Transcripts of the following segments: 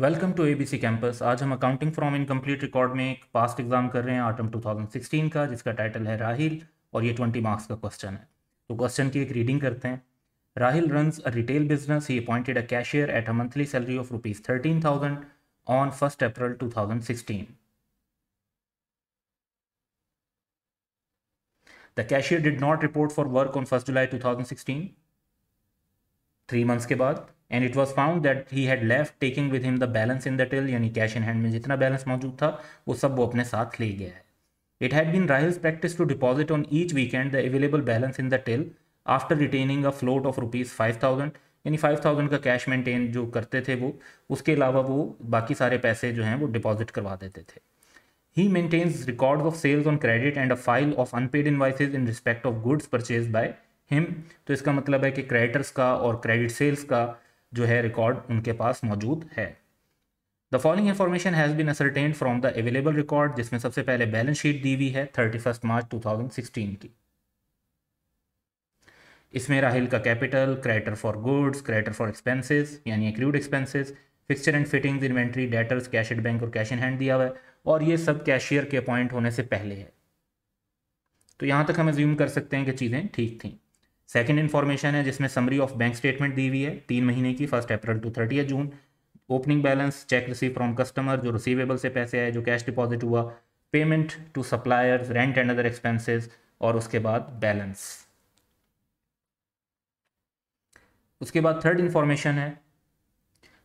Welcome to ABC campus. आज हम accounting from incomplete record में एक पास्ट एग्जाम कर रहे हैं ऑटम 2016 का, जिसका टाइटल है राहिल और ये 20 मार्क्स का क्वेश्चन है। तो क्वेश्चन की एक रीडिंग करते हैं। Rahil runs a retail business. He appointed a cashier at a monthly salary of ₹13,000 on 1 April 2016. The cashier did not report for work on 1 July 2016, 3 months के बाद, and it was found that he had left taking with him the balance in the till, यानी cash in hand में जितना balance मौजूद था वो सब वो अपने साथ ले गया है। It had been Rahil's practice to deposit on each weekend the available balance in the till after retaining a float of ₹5,000, यानी 5,000 का कैश मेंटेन जो करते थे वो, उसके अलावा वो बाकी सारे पैसे जो हैं वो डिपॉजिट करवा देते थे। He maintains records of sales on credit and a file of unpaid invoices in respect of goods purchased by him. तो इसका मतलब है कि क्रेडिटर्स का और क्रेडिट सेल्स का जो है रिकॉर्ड उनके पास मौजूद है। The following information has been ascertained from the available record, जिसमें सबसे पहले बैलेंस शीट दी हुई है 31 मार्च 2016 की। इसमें राहिल का capital, creditor for goods, creditor for expenses यानी accrued expenses, fixture and fittings, inventory, debtors, cash at bank और कैश इन हैंड दिया हुआ है, और ये सब कैशियर के अपॉइंट होने से पहले है। तो यहाँ तक हम अज्यूम कर सकते हैं कि चीज़ें ठीक थी। सेकंड इन्फॉर्मेशन है जिसमें समरी ऑफ बैंक स्टेटमेंट दी हुई है 3 महीने की, 1 April to 30 June. Opening balance, cheque receive from customer, जो रिसीवेबल से पैसे आए, जो कैश डिपॉजिट हुआ, payment to suppliers, rent and other expenses, और उसके बाद बैलेंस। उसके बाद थर्ड इन्फॉर्मेशन है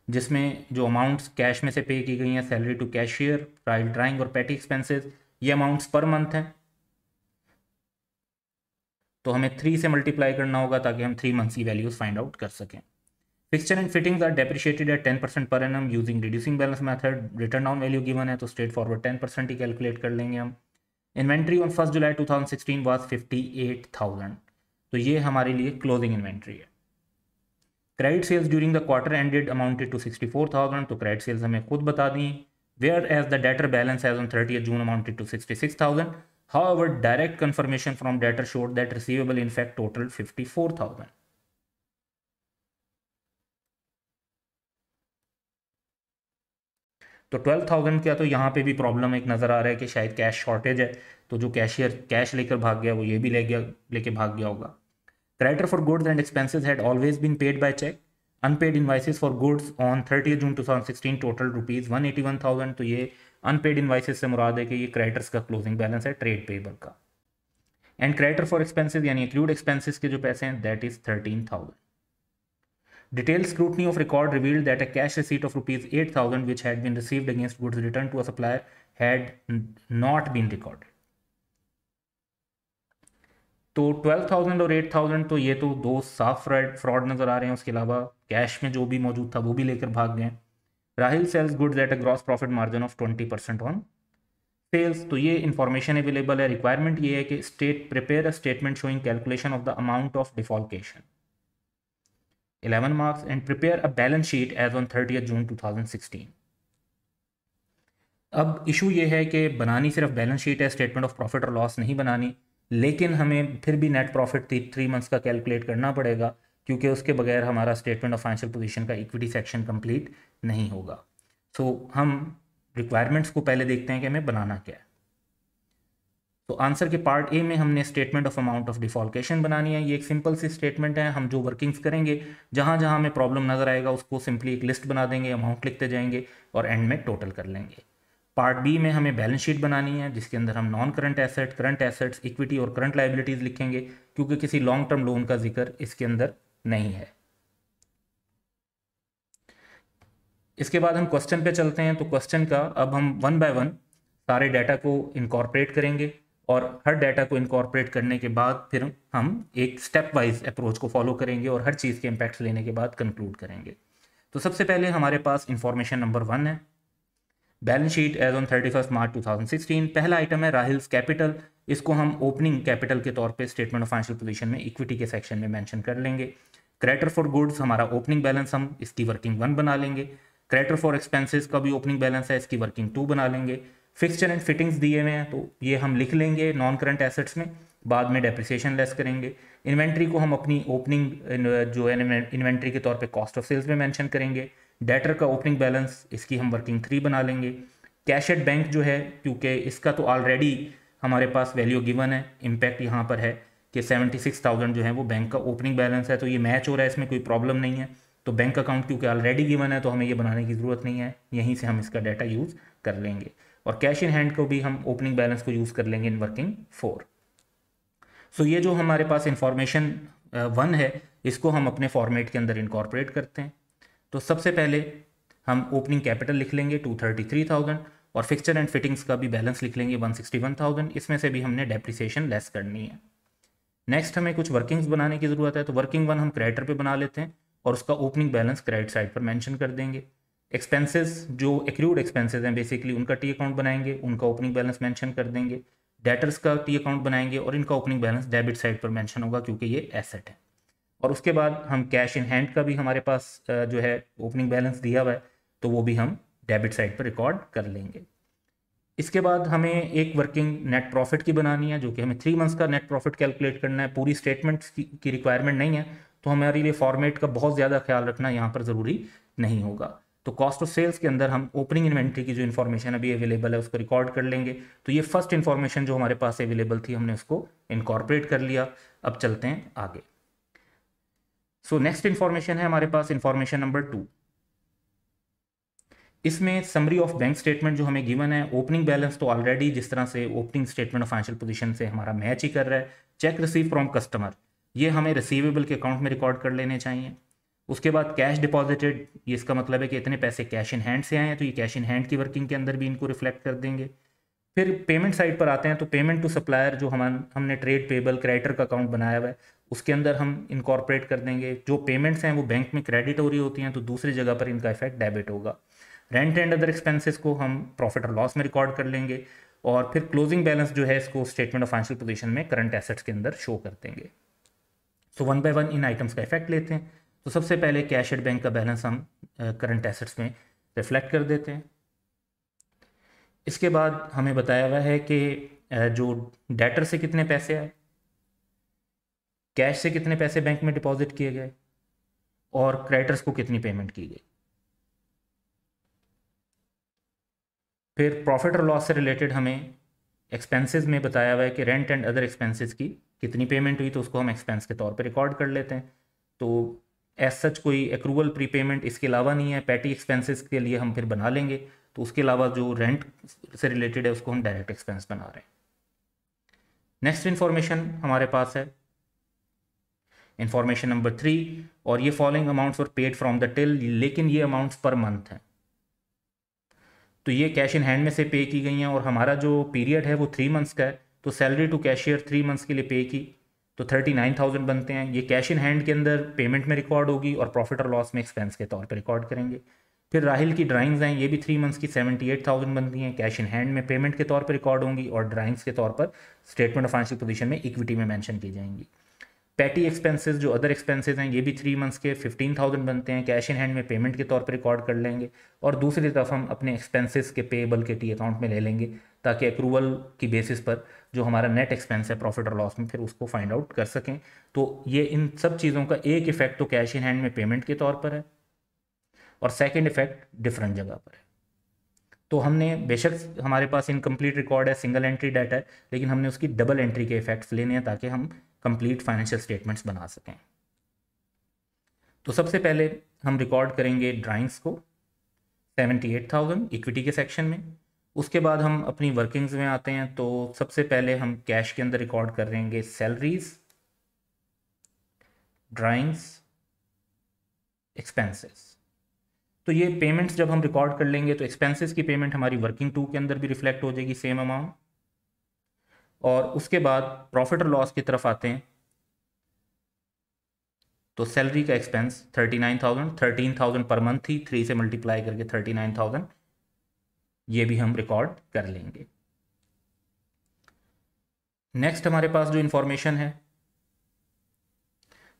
जिसमें जो अमाउंट्स कैश में से पे की गई हैं, salary to cashier, price drawing और पेटी एक्सपेंसेस, ये अमाउंट्स पर मंथ हैं। तो हमें 3 से मल्टीप्लाई करना होगा ताकि हम 3 मंथ्स की वैल्यूज फाइंड आउट कर सकें। Fixture and fittings are depreciated at 10% per annum using reducing balance method. Written down value given है तो स्ट्रेट फॉरवर्ड 10% ही कैलकुलेट कर लेंगे हम। इन्वेंट्री ऑन 1 जुलाई 2016 वाज 58,000, तो ये हमारे लिए क्लोजिंग इन्वेंट्री है। Credit sales during the quarter ended amounted to 64,000, तो क्रेडिट सेल्स हमें खुद बता दी। Whereas the debtor balance as on 30 June amounted to 66,000. However, direct confirmation from debtor showed that receivable in fact totaled 54,000. तो 12,000 का तो यहाँ पे भी प्रॉब्लम एक नज़र आ रहा है कि शायद कैश शॉर्टेज है, तो जो कैशियर कैश लेकर भाग गया वो ये भी लेके भाग गया होगा। Creditor for goods and expenses had always been paid by cheque. Unpaid invoices for goods on 30 June 2016 total ₹181,000, तो ये अनपेड इनवाइसेस से मुराद है कि ये क्रेडिटर्स का क्लोजिंग बैलेंस है ट्रेड पेबल का। एंड क्रेडिटर फॉर एक्सपेंसेस यानी एक्रूड एक्सपेंसेस के जो पैसे हैं that is 13,000. Detailed scrutiny of record revealed that a cash receipt of ₹8,000 which had been received against goods returned to a supplier had not been recorded. तो 12,000 और 8,000 तो ये तो दो साफ फ्रॉड नजर आ रहे हैं। उसके अलावा कैश में जो भी मौजूद था वो भी लेकर भाग गए। Rahil sells goods at a gross profit margin of 20% on sales, तो ये इंफॉर्मेशन अवेलेबल है। रिक्वायरमेंट ये है कि prepare a statement showing calculation of the amount of defalcation, 11 marks, and prepare a balance sheet as on 30th June 2016. अब issue ये है कि बनानी सिर्फ बैलेंस शीट है, स्टेटमेंट ऑफ प्रॉफिट और लॉस नहीं बनानी, लेकिन हमें फिर भी नेट प्रॉफिट 3 मंथ्स का कैलकुलेट करना पड़ेगा, क्योंकि उसके बगैर हमारा स्टेटमेंट ऑफ फाइनेंशियल पोजीशन का इक्विटी सेक्शन कंप्लीट नहीं होगा। सो हम रिक्वायरमेंट्स को पहले देखते हैं कि हमें बनाना क्या है। तो आंसर के पार्ट ए में हमने स्टेटमेंट ऑफ अमाउंट ऑफ डिफॉल्केशन बनानी है। ये एक सिंपल सी स्टेटमेंट है। हम जो वर्किंग्स करेंगे, जहाँ जहाँ हमें प्रॉब्लम नज़र आएगा उसको सिंपली एक लिस्ट बना देंगे, अमाउंट लिखते जाएंगे और एंड में टोटल कर लेंगे। पार्ट बी में हमें बैलेंस शीट बनानी है, जिसके अंदर हम non current asset, current assets, equity और करंट लाइबिलिटीज़ लिखेंगे, क्योंकि किसी लॉन्ग टर्म लोन का जिक्र इसके अंदर नहीं है। इसके बाद हम क्वेश्चन पे चलते हैं। तो क्वेश्चन का अब हम 1 by 1 सारे डाटा को इनकॉर्पोरेट करेंगे, और हर डाटा को इनकॉर्पोरेट करने के बाद फिर हम एक स्टेप वाइज अप्रोच को फॉलो करेंगे और हर चीज़ के इम्पैक्ट्स लेने के बाद कंक्लूड करेंगे। तो सबसे पहले हमारे पास इंफॉर्मेशन नंबर 1 है, बैलेंस शीट एज ऑन 31 मार्च 2016। पहला आइटम है राहिल्स कैपिटल। इसको हम ओपनिंग कैपिटल के तौर पे स्टेटमेंट ऑफ फाइनेंशियल पोजीशन में इक्विटी के सेक्शन में मेंशन कर लेंगे। क्रेडिटर फॉर गुड्स हमारा ओपनिंग बैलेंस, हम इसकी वर्किंग 1 बना लेंगे। क्रेडिटर फॉर एक्सपेंसेस का भी ओपनिंग बैलेंस है, इसकी वर्किंग 2 बना लेंगे। फिक्सचर एंड फिटिंग्स दिए हुए हैं तो ये हम लिख लेंगे नॉन करंट एसेट्स में, बाद में डेप्रिसिएशन लेस करेंगे। इन्वेंट्री को हम अपनी ओपनिंग जो है इन्वेंट्री के तौर पे कॉस्ट ऑफ सेल्स में मेंशन करेंगे। डेटर का ओपनिंग बैलेंस इसकी हम वर्किंग 3 बना लेंगे। कैश एट बैंक जो है, क्योंकि इसका तो ऑलरेडी हमारे पास वैल्यू गिवन है, इम्पैक्ट यहाँ पर है कि 76,000 जो है वो बैंक का ओपनिंग बैलेंस है, तो ये मैच हो रहा है, इसमें कोई प्रॉब्लम नहीं है। तो बैंक अकाउंट क्योंकि ऑलरेडी गिवन है तो हमें ये बनाने की ज़रूरत नहीं है, यहीं से हम इसका डाटा यूज़ कर लेंगे। और कैश इन हैंड को भी हम ओपनिंग बैलेंस को यूज़ कर लेंगे इन वर्किंग 4। सो ये जो हमारे पास इंफॉर्मेशन 1 है, इसको हम अपने फॉर्मेट के अंदर इनकॉर्पोरेट करते हैं। तो सबसे पहले हम ओपनिंग कैपिटल लिख लेंगे 233,000 और फिक्सचर एंड फिटिंग्स का भी बैलेंस लिख लेंगे 161,000। इसमें से भी हमने डेप्रिसिएशन लेस करनी है। नेक्स्ट हमें कुछ वर्किंग्स बनाने की ज़रूरत है, तो वर्किंग 1 हम क्रेडिटर पे बना लेते हैं और उसका ओपनिंग बैलेंस क्रेडिट साइड पर मेंशन कर देंगे। एक्सपेंसेस जो एक्रूड एक्सपेंसेस हैं बेसिकली उनका टी अकाउंट बनाएंगे, उनका ओपनिंग बैलेंस मेंशन कर देंगे। डेटर्स का टी अकाउंट बनाएंगे और इनका ओपनिंग बैलेंस डेबिट साइड पर मेंशन होगा क्योंकि ये एसेट है। और उसके बाद हम कैश इन हैंड का भी हमारे पास जो है ओपनिंग बैलेंस दिया हुआ है, तो वो भी हम डेबिट साइड पर रिकॉर्ड कर लेंगे। इसके बाद हमें एक वर्किंग नेट प्रॉफिट की बनानी है, जो कि हमें 3 मंथ्स का नेट प्रॉफिट कैलकुलेट करना है। पूरी स्टेटमेंट की रिक्वायरमेंट नहीं है, तो हमारे लिए फॉर्मेट का बहुत ज़्यादा ख्याल रखना यहाँ पर ज़रूरी नहीं होगा। तो कॉस्ट ऑफ सेल्स के अंदर हम ओपनिंग इन्वेंट्री की जो इन्फॉर्मेशन अभी अवेलेबल है उसको रिकॉर्ड कर लेंगे। तो ये फर्स्ट इन्फॉर्मेशन जो हमारे पास अवेलेबल थी हमने उसको इनकॉर्पोरेट कर लिया। अब चलते हैं आगे। सो नेक्स्ट इन्फॉर्मेशन है हमारे पास इन्फॉर्मेशन नंबर 2। इसमें समरी ऑफ बैंक स्टेटमेंट जो हमें गिवन है, ओपनिंग बैलेंस तो ऑलरेडी जिस तरह से opening statement of financial position से हमारा मैच ही कर रहा है। चेक रिसीव फ्रॉम कस्टमर, ये हमें रिसीवेबल के अकाउंट में रिकॉर्ड कर लेने चाहिए। उसके बाद कैश डिपॉजिटेड, ये इसका मतलब है कि इतने पैसे कैश इन हैंड से आए हैं, तो ये कैश इन हैंड की वर्किंग के अंदर भी इनको रिफ्लेक्ट कर देंगे। फिर पेमेंट साइड पर आते हैं, तो पेमेंट टू सप्लायर जो हमने ट्रेड पेबल क्रेडिटर का अकाउंट बनाया हुआ है उसके अंदर हम इनकॉर्पोरेट कर देंगे। जो पेमेंट्स हैं वो बैंक में क्रेडिट हो रही होती हैं, तो दूसरी जगह पर इनका इफेक्ट डेबिट होगा। रेंट एंड अदर एक्सपेंसेस को हम प्रॉफिट और लॉस में रिकॉर्ड कर लेंगे और फिर क्लोजिंग बैलेंस जो है इसको स्टेटमेंट ऑफ फाइनेंशियल पोजीशन में करंट एसेट्स के अंदर शो कर देंगे। सो 1 बाय 1 इन आइटम्स का इफेक्ट लेते हैं। तो सबसे पहले कैश एट बैंक का बैलेंस हम करंट एसेट्स में रिफ्लेक्ट कर देते हैं। इसके बाद हमें बताया हुआ है कि जो डेटर से कितने पैसे आए, कैश से कितने पैसे बैंक में डिपॉजिट किए गए और क्रेडिटर्स को कितनी पेमेंट की गई। फिर प्रॉफिट और लॉस से रिलेटेड हमें एक्सपेंसेस में बताया हुआ है कि रेंट एंड अदर एक्सपेंसेस की कितनी पेमेंट हुई, तो उसको हम एक्सपेंस के तौर पे रिकॉर्ड कर लेते हैं। तो एज सच कोई एक्रूवल प्रीपेमेंट इसके अलावा नहीं है। पैटी एक्सपेंसेस के लिए हम फिर बना लेंगे, तो उसके अलावा जो रेंट से रिलेटेड है उसको हम डायरेक्ट एक्सपेंस बना रहे हैं। नेक्स्ट इन्फॉर्मेशन हमारे पास है इन्फॉर्मेशन नंबर 3, और ये following amounts were paid from the till, लेकिन ये अमाउंट्स पर मंथ हैं। तो ये कैश इन हैंड में से पे की गई हैं और हमारा जो पीरियड है वो 3 मंथ्स का है। तो सैलरी टू कैशियर 3 मंथ्स के लिए पे की, तो 39,000 बनते हैं। ये कैश इन हैंड के अंदर पेमेंट में रिकॉर्ड होगी और प्रॉफिट और लॉस में एक्सपेंस के तौर पर रिकॉर्ड करेंगे। फिर राहिल की ड्राइंग्स हैं, ये भी 3 मंथ्स की 78,000 बनती हैं। कैश इन हैंड में पेमेंट के तौर पर रिकॉर्ड होंगी और ड्राइंग्स के तौर पर स्टेटमेंट ऑफ फाइनेंशियल पोजीशन में इक्विटी में मेंशन की जाएंगी। पैटी एक्सपेंसेस जो अदर एक्सपेंसेस हैं ये भी 3 मंथ्स के 15,000 बनते हैं। कैश इन हैंड में पेमेंट के तौर पर रिकॉर्ड कर लेंगे और दूसरी तरफ हम अपने एक्सपेंसेस के पेएबल के टी अकाउंट में ले लेंगे, ताकि अक्रूवल की बेसिस पर जो हमारा नेट एक्सपेंस है प्रॉफिट और लॉस में फिर उसको फाइंड आउट कर सकें। तो ये इन सब चीज़ों का एक इफेक्ट तो कैश इन हैंड में पेमेंट के तौर पर है और सेकेंड इफेक्ट डिफरेंट जगह पर है। तो हमने बेशक हमारे पास इनकम्प्लीट रिकॉर्ड है, सिंगल एंट्री डाटा है, लेकिन हमने उसकी डबल एंट्री के इफेक्ट्स लेने हैं ताकि हम कंप्लीट फाइनेंशियल स्टेटमेंट्स बना सकें। तो सबसे पहले हम रिकॉर्ड करेंगे ड्राइंग्स को 78,000 इक्विटी के सेक्शन में। उसके बाद हम अपनी वर्किंग्स में आते हैं। तो सबसे पहले हम कैश के अंदर रिकॉर्ड कर देंगे सैलरीज, ड्राइंग्स, एक्सपेंसेस। तो ये पेमेंट्स जब हम रिकॉर्ड कर लेंगे तो एक्सपेंसेस की पेमेंट हमारी वर्किंग 2 के अंदर भी रिफ्लेक्ट हो जाएगी सेम अमाउंट। और उसके बाद प्रॉफिट और लॉस की तरफ आते हैं। तो सैलरी का एक्सपेंस 39,000, 13,000 पर मंथ थी, 3 से मल्टीप्लाई करके 39,000 ये भी हम रिकॉर्ड कर लेंगे। नेक्स्ट हमारे पास जो इंफॉर्मेशन है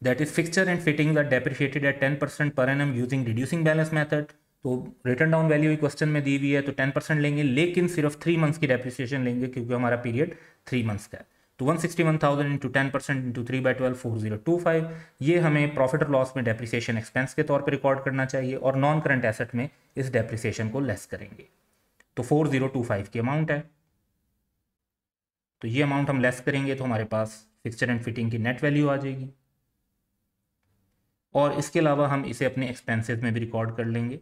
that is fixture and fitting are depreciated at 10% per annum using reducing balance method. तो रिटर्न डाउन वैल्यू क्वेश्चन में दी हुई है, तो 10% लेंगे, लेकिन सिर्फ 3 मंथ्स की डेप्रिसिएशन लेंगे क्योंकि हमारा पीरियड 3 मंथ्स का है। तो 161,000 इंटू 10% इंटू 3/12 4025, ये हमें प्रॉफिट और लॉस में डेप्रिसिएशन एक्सपेंस के तौर पे रिकॉर्ड करना चाहिए और नॉन करंट एसेट में इस डेप्रिसिएशन को लेस करेंगे। तो 4025 की अमाउंट है, तो ये अमाउंट हम लेस करेंगे तो हमारे पास फिक्सचर एंड फिटिंग की नेट वैल्यू आ जाएगी। और इसके अलावा हम इसे अपने एक्सपेंसेस में भी रिकॉर्ड कर लेंगे।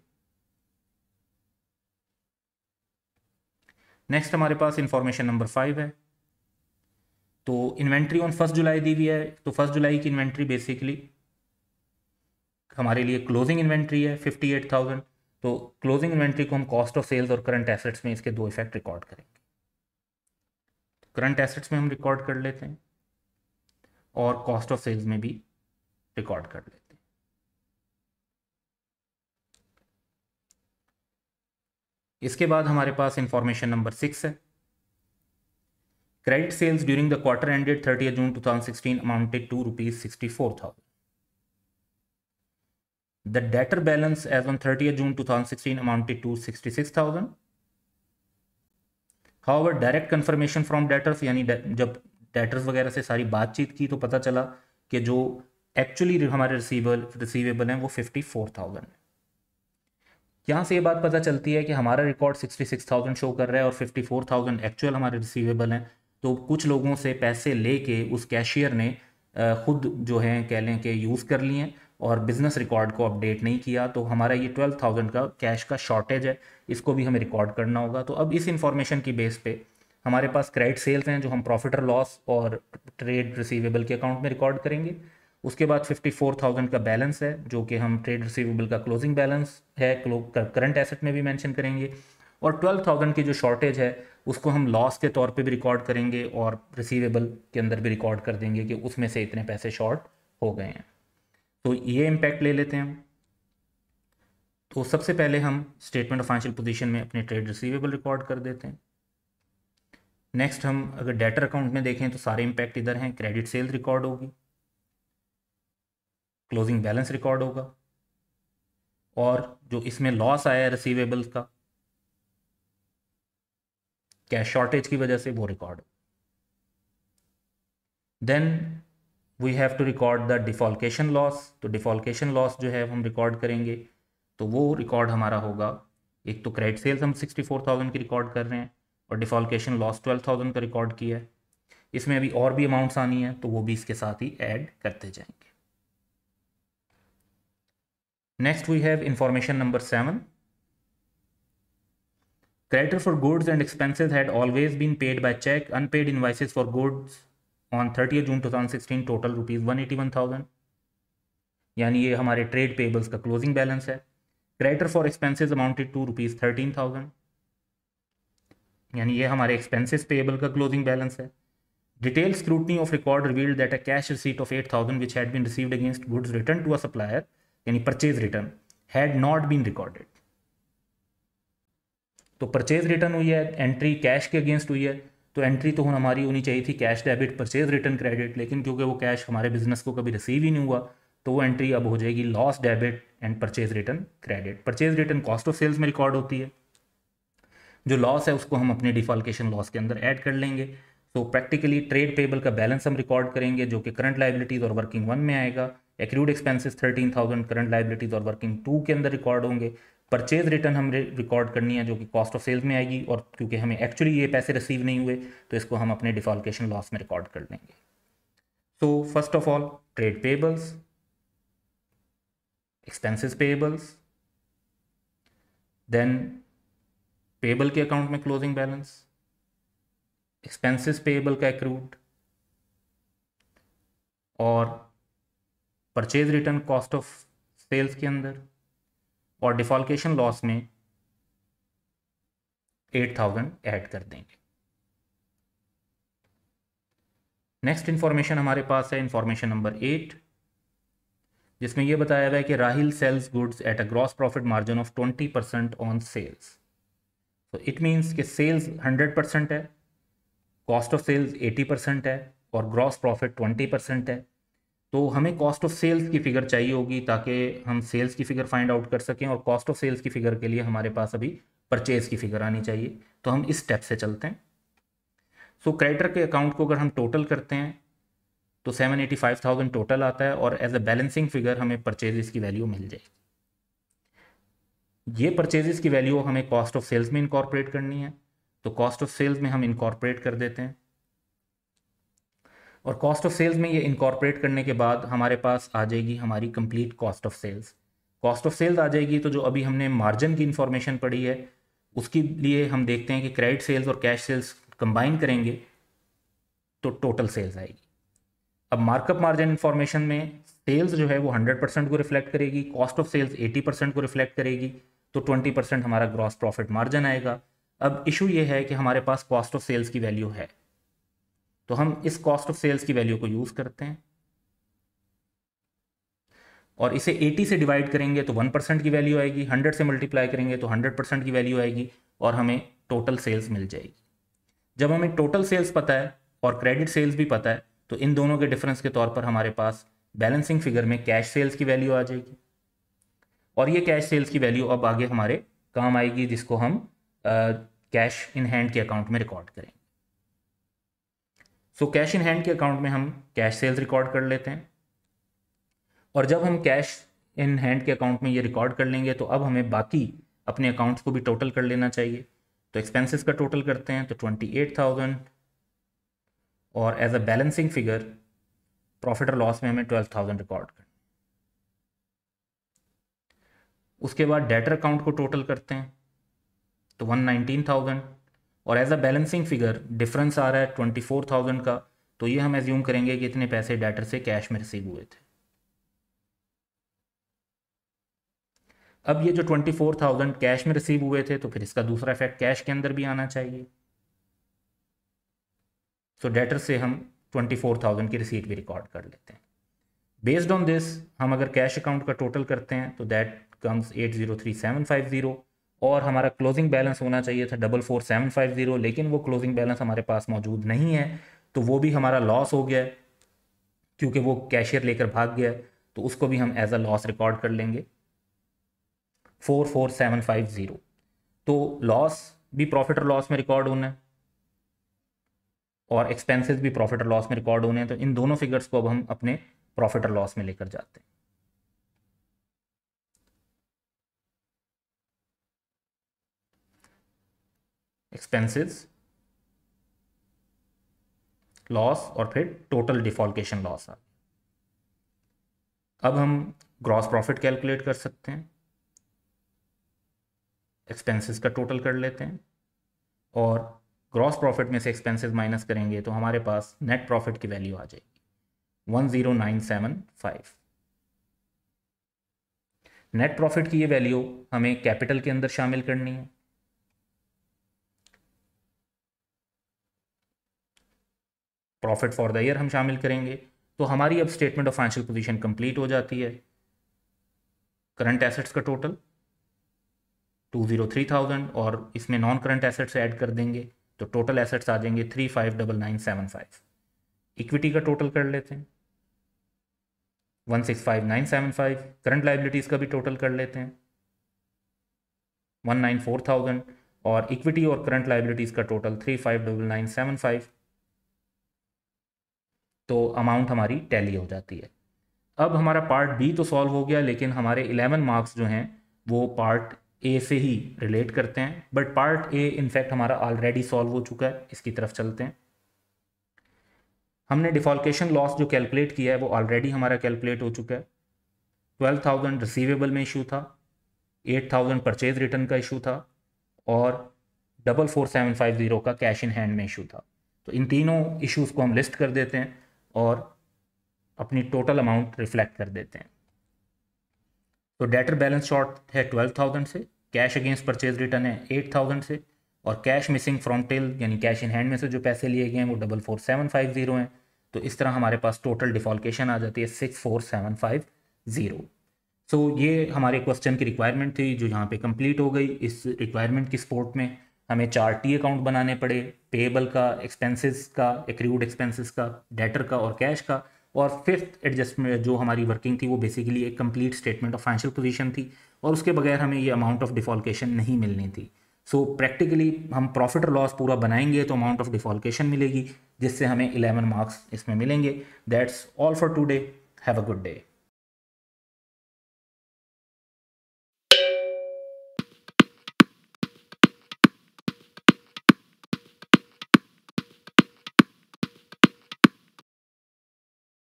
नेक्स्ट हमारे पास इंफॉर्मेशन नंबर 5 है। तो इन्वेंट्री ऑन 1 जुलाई दी हुई है, तो 1 जुलाई की इन्वेंट्री बेसिकली हमारे लिए क्लोजिंग इन्वेंट्री है 58,000। तो क्लोजिंग इन्वेंट्री को हम कॉस्ट ऑफ सेल्स और करंट एसेट्स में इसके दो इफेक्ट रिकॉर्ड करेंगे। करंट एसेट्स में हम रिकॉर्ड कर लेते हैं और कॉस्ट ऑफ सेल्स में भी रिकॉर्ड कर लेते हैं। इसके बाद हमारे पास इंफॉर्मेशन नंबर 6 है। Credit sales during the quarter ended 30 June 2016 amounted to ₹64,000. The debtor balance as on 30th June 2016 amounted to 66,000. However, direct confirmation from debtors, यानी जब डेटर्स वगैरह से सारी बातचीत की तो पता चला कि जो एक्चुअली हमारे रिसीवेबल हैं वो 54,000 है। यहाँ से ये बात पता चलती है कि हमारा रिकॉर्ड 66,000 शो कर रहा है और 54,000 एक्चुअल हमारे रिसीवेबल हैं। तो कुछ लोगों से पैसे लेके उस कैशियर ने खुद जो है कह लें कि यूज़ कर लिए हैं और बिज़नेस रिकॉर्ड को अपडेट नहीं किया। तो हमारा ये 12,000 का कैश का शॉर्टेज है, इसको भी हमें रिकॉर्ड करना होगा। तो अब इस इंफॉर्मेशन की बेस पे हमारे पास क्रेडिट सेल्स हैं जो हम प्रॉफिट और लॉस और ट्रेड रिसीवेबल के अकाउंट में रिकॉर्ड करेंगे। उसके बाद 54,000 का बैलेंस है जो कि हम ट्रेड रिसीवेबल का क्लोजिंग बैलेंस है, करंट एसेट में भी मेंशन करेंगे। और 12,000 की जो शॉर्टेज है उसको हम लॉस के तौर पे भी रिकॉर्ड करेंगे और रिसीवेबल के अंदर भी रिकॉर्ड कर देंगे कि उसमें से इतने पैसे शॉर्ट हो गए हैं। तो ये इम्पैक्ट ले लेते हैं हम। तो सबसे पहले हम स्टेटमेंट ऑफ फाइनेंशियल पोजीशन में अपने ट्रेड रिसीवेबल रिकॉर्ड कर देते हैं। नेक्स्ट हम अगर डेटर अकाउंट में देखें तो सारे इम्पैक्ट इधर हैं। क्रेडिट सेल्स रिकॉर्ड होगी, क्लोजिंग बैलेंस रिकॉर्ड होगा और जो इसमें लॉस आया है रिसीवेबल्स का कैश शॉर्टेज की वजह से वो record. Then we have to record the defalcation loss. तो डिफॉल्केशन लॉस जो है हम रिकॉर्ड करेंगे, तो वो रिकॉर्ड हमारा होगा, एक तो क्रेडिट सेल्स हम 64,000 की रिकॉर्ड कर रहे हैं और डिफॉल्केशन लॉस 12,000 का रिकॉर्ड किया है। इसमें अभी और भी अमाउंट्स आनी है तो वो भी इसके साथ ही ऐड करते जाएंगे। Next we have information number 7। Creditor for goods and expenses had always been paid by check. Unpaid invoices for goods on 30th June 2016 total ₹181,000, यानी ये हमारे ट्रेड पेबल्स का क्लोजिंग बैलेंस है। Creditor for expenses amounted to ₹13,000, यानी ये हमारे expenses payable का closing balance है। Detailed scrutiny of record revealed that a cash receipt of 8,000 which had been received against goods returned to a supplier, यानी purchase return, had not been recorded. तो purchase return हुई है, entry cash के against हुई है, तो entry तो हमारी होनी चाहिए थी cash debit purchase return credit, लेकिन क्योंकि वो कैश हमारे बिजनेस को कभी रिसीव ही नहीं हुआ तो वो एंट्री अब हो जाएगी loss debit and purchase return credit. Purchase return cost of sales में रिकॉर्ड होती है, जो लॉस है उसको हम अपने डिफॉल्केशन लॉस के अंदर ऐड कर लेंगे। तो प्रैक्टिकली ट्रेड पेबल का बैलेंस हम रिकॉर्ड करेंगे जो कि करंट लाइबिलिटीज़ और वर्किंग 1 में आएगा। एक्रूड एक्सपेंसेस 13,000 करंट लाइबिलिटीज़ और वर्किंग 2 के अंदर रिकॉर्ड होंगे। परचेज रिटर्न हम रिकॉर्ड करनी है जो कि कॉस्ट ऑफ सेल्स में आएगी, और क्योंकि हमें एक्चुअली ये पैसे रिसीव नहीं हुए तो इसको हम अपने डिफॉल्केशन लॉस में रिकॉर्ड कर लेंगे। So first of all trade payables, expenses payables, then payable के अकाउंट में क्लोजिंग बैलेंस, एक्सपेंसेस पेबल का एक्रूड और purchase return cost of sales के अंदर, और डिफॉल्केशन लॉस में 8,000 ऐड कर देंगे। नेक्स्ट इंफॉर्मेशन हमारे पास है इंफॉर्मेशन नंबर 8, जिसमें यह बताया हुआ है कि Rahil sells goods at a gross profit margin of 20% on sales. तो इट मीन्स कि सेल्स 100% है, कॉस्ट ऑफ सेल्स 80% है और ग्रॉस प्रॉफिट 20% है। तो हमें कॉस्ट ऑफ सेल्स की फिगर चाहिए होगी ताकि हम सेल्स की फिगर फाइंड आउट कर सकें, और कॉस्ट ऑफ सेल्स की फिगर के लिए हमारे पास अभी परचेज की फिगर आनी चाहिए। तो हम इस स्टेप से चलते हैं। सो क्रेडिटर के अकाउंट को अगर हम टोटल करते हैं तो 785,000 टोटल आता है और एज अ बैलेंसिंग फिगर हमें परचेजेस की वैल्यू मिल जाएगी। ये परचेजेस की वैल्यू हमें कॉस्ट ऑफ सेल्स में इनकॉर्पोरेट करनी है, तो कॉस्ट ऑफ सेल्स में हम इनकॉर्पोरेट कर देते हैं और कॉस्ट ऑफ सेल्स में ये इनकॉर्पोरेट करने के बाद हमारे पास आ जाएगी हमारी complete cost of sales. Cost of sales आ जाएगी तो जो अभी हमने मार्जिन की इन्फॉर्मेशन पढ़ी है उसके लिए हम देखते हैं कि क्रेडिट सेल्स और कैश सेल्स कंबाइन करेंगे तो टोटल सेल्स आएगी। अब मार्कअप मार्जिन इन्फॉर्मेशन में सेल्स जो है वो 100% को रिफ्लेक्ट करेगी, कॉस्ट ऑफ सेल्स 80% को रिफ्लेक्ट करेगी, तो 20% हमारा ग्रॉस प्रॉफिट मार्जिन आएगा। अब इशू ये है कि हमारे पास कॉस्ट ऑफ सेल्स की वैल्यू है, तो हम इस कॉस्ट ऑफ सेल्स की वैल्यू को यूज़ करते हैं और इसे 80 से डिवाइड करेंगे तो 1% की वैल्यू आएगी, 100 से मल्टीप्लाई करेंगे तो 100% की वैल्यू आएगी और हमें टोटल सेल्स मिल जाएगी। जब हमें टोटल सेल्स पता है और क्रेडिट सेल्स भी पता है तो इन दोनों के डिफरेंस के तौर पर हमारे पास बैलेंसिंग फिगर में कैश सेल्स की वैल्यू आ जाएगी और ये कैश सेल्स की वैल्यू अब आगे हमारे काम आएगी, जिसको हम कैश इन हैंड के अकाउंट में रिकॉर्ड करेंगे। सो कैश इन हैंड के अकाउंट में हम कैश सेल्स रिकॉर्ड कर लेते हैं और जब हम कैश इन हैंड के अकाउंट में ये रिकॉर्ड कर लेंगे तो अब हमें बाकी अपने अकाउंट्स को भी टोटल कर लेना चाहिए। तो एक्सपेंसेस का टोटल करते हैं तो 28,000 और as a balancing figure profit और लॉस में हमें 12,000 रिकॉर्ड करना। उसके बाद डेटर अकाउंट को टोटल करते हैं तो 119,000 और as a balancing figure difference आ रहा है 24,000 का, तो ये हम एज्यूम करेंगे कि इतने पैसे डेटर से कैश में रिसीव हुए थे। अब ये जो 24,000 कैश में रिसीव हुए थे तो फिर इसका दूसरा इफेक्ट कैश के अंदर भी आना चाहिए, सो डेटर से हम 24,000 की रिसीट भी रिकॉर्ड कर लेते हैं। बेस्ड ऑन दिस हम अगर कैश अकाउंट का टोटल करते हैं तो दैट कम्स 803,750 और हमारा क्लोजिंग बैलेंस होना चाहिए था 44,750, लेकिन वो क्लोजिंग बैलेंस हमारे पास मौजूद नहीं है, तो वो भी हमारा लॉस हो गया है क्योंकि वो कैशियर लेकर भाग गया, तो उसको भी हम एज अ लॉस रिकॉर्ड कर लेंगे 44,750। तो लॉस भी प्रॉफिट और लॉस में रिकॉर्ड होना है और एक्सपेंसेस भी प्रॉफिट और लॉस में रिकॉर्ड होने हैं, तो इन दोनों फिगर्स को अब हम अपने प्रॉफिट और लॉस में लेकर जाते हैं। एक्सपेंसेस, लॉस और फिर टोटल डिफॉल्केशन लॉस। अब हम ग्रॉस प्रॉफिट कैलकुलेट कर सकते हैं, एक्सपेंसेस का टोटल कर लेते हैं और ग्रॉस प्रॉफिट में से एक्सपेंसेस माइनस करेंगे तो हमारे पास नेट प्रॉफिट की वैल्यू आ जाएगी 10,975। नेट प्रॉफिट की ये वैल्यू हमें कैपिटल के अंदर शामिल करनी है, प्रॉफिट फॉर द ईयर हम शामिल करेंगे, तो हमारी अब statement of financial position complete हो जाती है। करंट एसेट्स का टोटल 203,000 और इसमें नॉन करंट एसेट्स ऐड कर देंगे तो टोटल एसेट्स आ जाएंगे 35,9975। इक्विटी का टोटल कर लेते हैं 165,975। करंट लाइबिलिटीज़ का भी टोटल कर लेते हैं 194,000 और इक्विटी और करंट लाइबिलिटीज़ का टोटल 35,9975। तो अमाउंट हमारी टैली हो जाती है। अब हमारा पार्ट बी तो सॉल्व हो गया, लेकिन हमारे 11 मार्क्स जो हैं वो पार्ट ए से ही रिलेट करते हैं, बट पार्ट ए इनफैक्ट हमारा ऑलरेडी सॉल्व हो चुका है। इसकी तरफ चलते हैं। हमने डिफॉल्केशन लॉस जो कैलकुलेट किया है वो ऑलरेडी हमारा कैलकुलेट हो चुका है। 12,000 रिसीवेबल में इशू था, 8,000 परचेज रिटर्न का इशू था और 44,750 का कैश इन हैंड में इशू था। तो इन तीनों इश्यूज़ को हम लिस्ट कर देते हैं और अपनी टोटल अमाउंट रिफ्लेक्ट कर देते हैं। तो डेटर बैलेंस शॉर्ट है 12,000 से, कैश अगेंस्ट परचेज रिटर्न है 8,000 से और कैश मिसिंग फ्रॉम टिल यानी कैश इन हैंड में से जो पैसे लिए गए हैं वो 44,750 हैं। तो इस तरह हमारे पास टोटल डिफॉल्केशन आ जाती है 64,750। सो ये हमारे क्वेश्चन की रिक्वायरमेंट थी जो यहाँ पे कंप्लीट हो गई। इस रिक्वायरमेंट की सपोर्ट में हमें 4 टी अकाउंट बनाने पड़े, पेएबल का, एक्सपेंसेस का, एक्रूड एक्सपेंसेस का, डेटर का और कैश का। और फिफ्थ एडजस्टमेंट जो हमारी वर्किंग थी वो बेसिकली एक complete statement of financial position थी और उसके बगैर हमें ये अमाउंट ऑफ डिफॉल्केशन नहीं मिलनी थी। सो प्रैक्टिकली हम प्रॉफिट और लॉस पूरा बनाएंगे तो अमाउंट ऑफ डिफॉल्केशन मिलेगी, जिससे हमें 11 मार्क्स इसमें मिलेंगे। That's all for today, have a good day.